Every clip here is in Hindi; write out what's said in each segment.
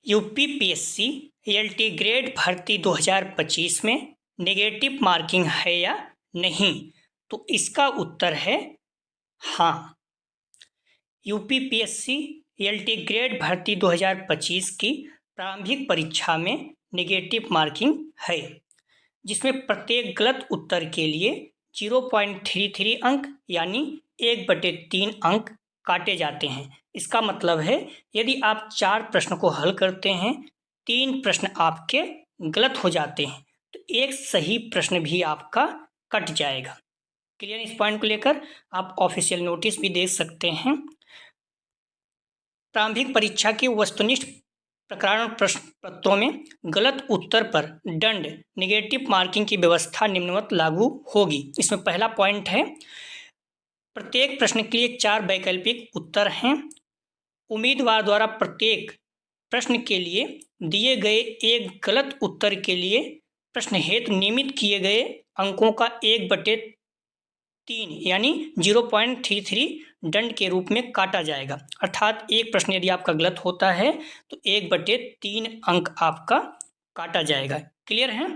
यूपीपीएससी एलटी ग्रेड भर्ती 2025 में नेगेटिव मार्किंग है या नहीं? तो इसका उत्तर है हाँ। यूपीपीएससी एलटी ग्रेड भर्ती 2025 की प्रारंभिक परीक्षा में नेगेटिव मार्किंग है, जिसमें प्रत्येक गलत उत्तर के लिए 0.33 अंक यानी 1/3 अंक काटे जाते हैं। इसका मतलब है यदि आप 4 प्रश्न को हल करते हैं, 3 प्रश्न आपके गलत हो जाते हैं तो एक सही प्रश्न भी आपका कट जाएगा। क्लियर? इस पॉइंट को लेकर आप ऑफिशियल नोटिस भी देख सकते हैं। प्रारंभिक परीक्षा के वस्तुनिष्ठ प्रकरण प्रश्न पत्रों में गलत उत्तर पर दंड नेगेटिव मार्किंग की व्यवस्था निम्नवत लागू होगी। इसमें पहला पॉइंट है, प्रत्येक प्रश्न के लिए 4 वैकल्पिक उत्तर हैं। उम्मीदवार द्वारा प्रत्येक प्रश्न के लिए दिए गए एक गलत उत्तर के लिए प्रश्न हेतु नियमित किए गए अंकों का 1/3 यानी 0.33 दंड के रूप में काटा जाएगा। अर्थात एक प्रश्न यदि आपका गलत होता है तो 1/3 अंक आपका काटा जाएगा। क्लियर है?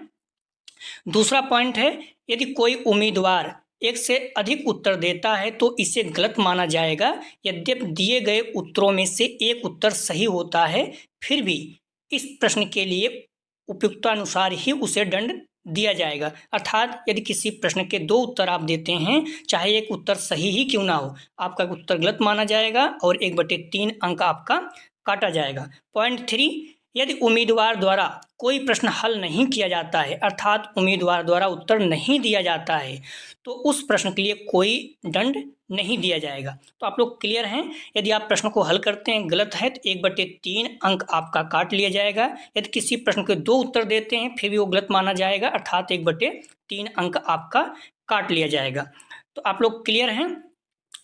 दूसरा पॉइंट है, यदि कोई उम्मीदवार एक से अधिक उत्तर देता है तो इसे गलत माना जाएगा। यद्यपि दिए गए उत्तरों में से एक उत्तर सही होता है, फिर भी इस प्रश्न के लिए उपयुक्तानुसार ही उसे दंड दिया जाएगा। अर्थात यदि किसी प्रश्न के 2 उत्तर आप देते हैं, चाहे एक उत्तर सही ही क्यों ना हो, आपका उत्तर गलत माना जाएगा और 1/3 अंक आपका काटा जाएगा। पॉइंट 3, यदि उम्मीदवार द्वारा कोई प्रश्न हल नहीं किया जाता है, अर्थात उम्मीदवार द्वारा उत्तर नहीं दिया जाता है, तो उस प्रश्न के लिए कोई दंड नहीं दिया जाएगा। तो आप लोग क्लियर हैं? यदि आप प्रश्न को हल करते हैं, गलत है तो 1/3 अंक आपका काट लिया जाएगा। यदि किसी प्रश्न के 2 उत्तर देते हैं फिर भी वो गलत माना जाएगा, अर्थात 1/3 अंक आपका काट लिया जाएगा। तो आप लोग क्लियर हैं?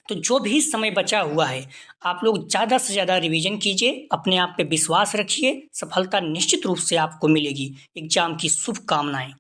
तो जो भी समय बचा हुआ है आप लोग ज़्यादा से ज़्यादा रिवीजन कीजिए, अपने आप पे विश्वास रखिए, सफलता निश्चित रूप से आपको मिलेगी। एग्जाम की शुभकामनाएं।